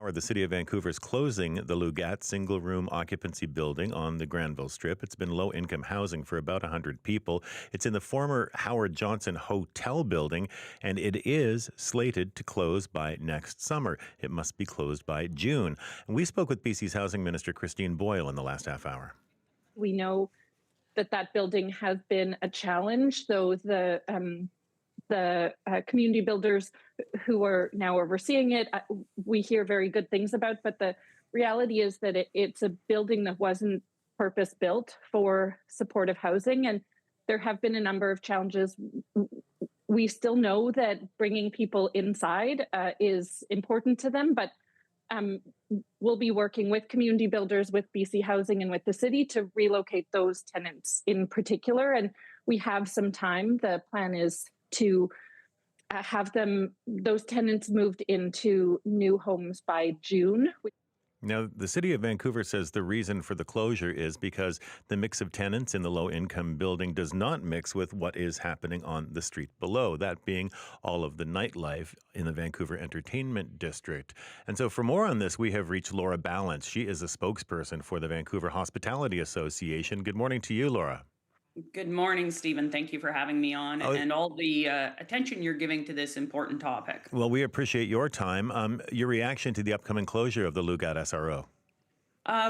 Or the City of Vancouver is closing the Luugat single-room occupancy building on the Granville Strip. It's been low-income housing for about 100 people. It's in the former Howard Johnson Hotel building, and it is slated to close by next summer. It must be closed by June. And we spoke with BC's Housing Minister Christine Boyle in the last half hour. We know that building has been a challenge, though the community builders who are now overseeing it, we hear very good things about, but the reality is that it's a building that wasn't purpose built for supportive housing, and there have been a number of challenges. We still know that bringing people inside is important to them, but we'll be working with community builders, with BC Housing and with the city to relocate those tenants in particular, and we have some time. The plan is to have those tenants moved into new homes by June. Now, the City of Vancouver says the reason for the closure is because the mix of tenants in the low-income building does not mix with what is happening on the street below, that being all of the nightlife in the Vancouver Entertainment District. And so for more on this, we have reached Laura Ballance. She is a spokesperson for the Vancouver Hospitality Association. Good morning to you, Laura. Good morning, Stephen. Thank you for having me on and all the attention you're giving to this important topic. Well, we appreciate your time. Your reaction to the upcoming closure of the Luugat SRO?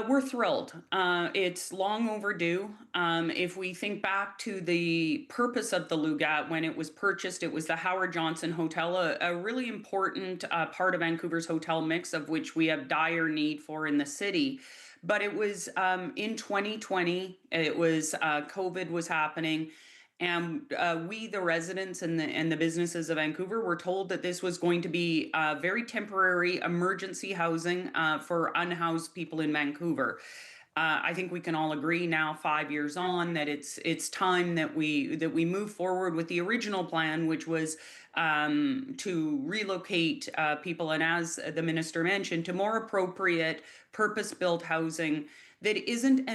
We're thrilled. It's long overdue. If we think back to the purpose of the Luugat when it was purchased, it was the Howard Johnson Hotel, a really important part of Vancouver's hotel mix, of which we have dire need for in the city. But it was in 2020, it was COVID was happening. And we, the residents and the businesses of Vancouver, were told that this was going to be very temporary emergency housing for unhoused people in Vancouver. I think we can all agree now, 5 years on, that it's time that we move forward with the original plan, which was to relocate people, and as the minister mentioned, to more appropriate purpose-built housing that isn't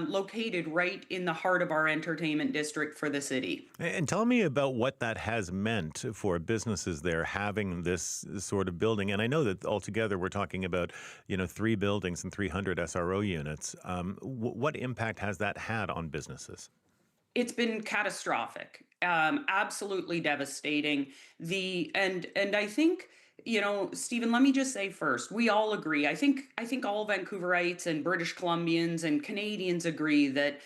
located right in the heart of our entertainment district for the city. And tell me about what that has meant for businesses there having this sort of building. And I know that altogether we're talking about, 3 buildings and 300 SRO units. What impact has that had on businesses? It's been catastrophic, absolutely devastating. And I think, Stephen, let me just say first, we all agree. I think all Vancouverites and British Columbians and Canadians agree that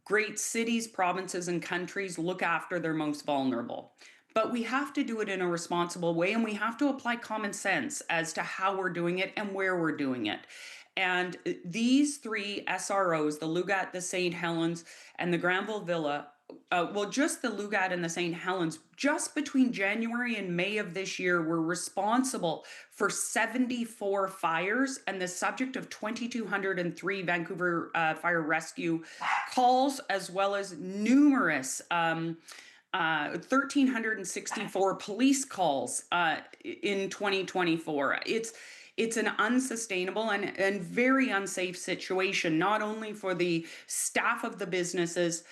great cities, provinces, and countries look after their most vulnerable. But we have to do it in a responsible way, and we have to apply common sense as to how we're doing it and where we're doing it. And these 3 SROs, the Luugat, the St. Helens, and the Granville Villa, just the Luugat and the St. Helens, just between January and May of this year, were responsible for 74 fires and the subject of 2,203 Vancouver fire rescue calls, as well as numerous 1,364 police calls in 2024. It's an unsustainable and very unsafe situation, not only for the staff of the businesses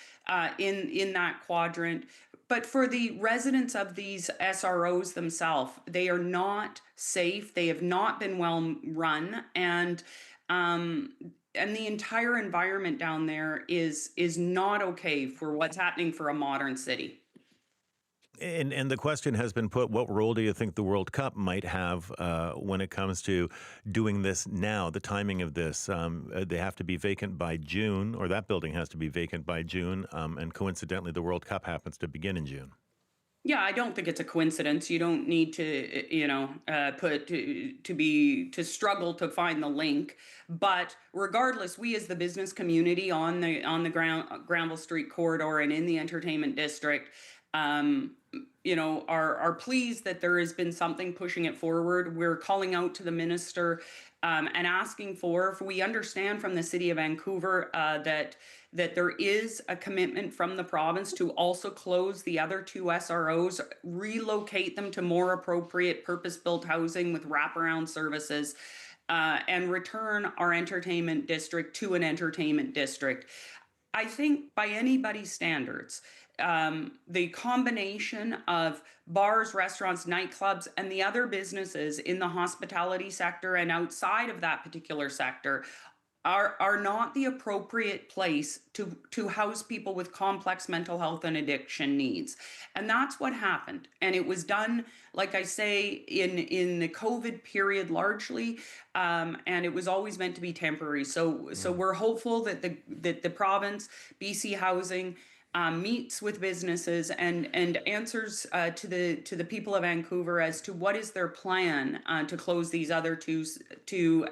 in that quadrant, but for the residents of these SROs themselves. They are not safe. They have not been well run, and the entire environment down there is not okay for what's happening for a modern city. And the question has been put, what role do you think the World Cup might have when it comes to doing this now, the timing of this? They have to be vacant by June, or that building has to be vacant by June, and coincidentally, the World Cup happens to begin in June. Yeah, I don't think it's a coincidence. You don't need to, to struggle to find the link. But regardless, we as the business community on the Granville Street corridor and in the entertainment district, are pleased that there has been something pushing it forward. We're calling out to the minister and asking if we understand from the City of Vancouver that there is a commitment from the province to also close the other 2 SROs, relocate them to more appropriate purpose-built housing with wraparound services, and return our entertainment district to an entertainment district. I think by anybody's standards, the combination of bars, restaurants, nightclubs, and the other businesses in the hospitality sector and outside of that particular sector are not the appropriate place to house people with complex mental health and addiction needs. And that's what happened. And it was done, like I say, in the COVID period largely, and it was always meant to be temporary. So we're hopeful that the province, BC Housing, meets with businesses and answers to the people of Vancouver as to what is their plan to close these other two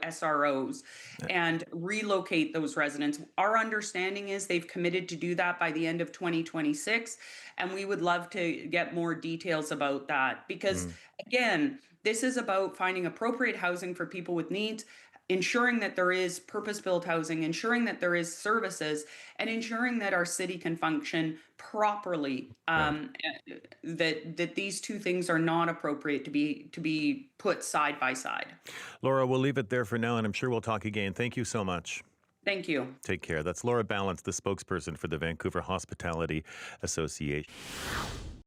SROs and relocate those residents. Our understanding is they've committed to do that by the end of 2026, and we would love to get more details about that because, again, this is about finding appropriate housing for people with needs, ensuring that there is purpose-built housing, ensuring that there is services, and ensuring that our city can function properly. That these two things are not appropriate to be put side by side. Laura, we'll leave it there for now, and I'm sure we'll talk again. Thank you so much. Thank you. Take care. That's Laura Ballance, the spokesperson for the Vancouver Hospitality Association.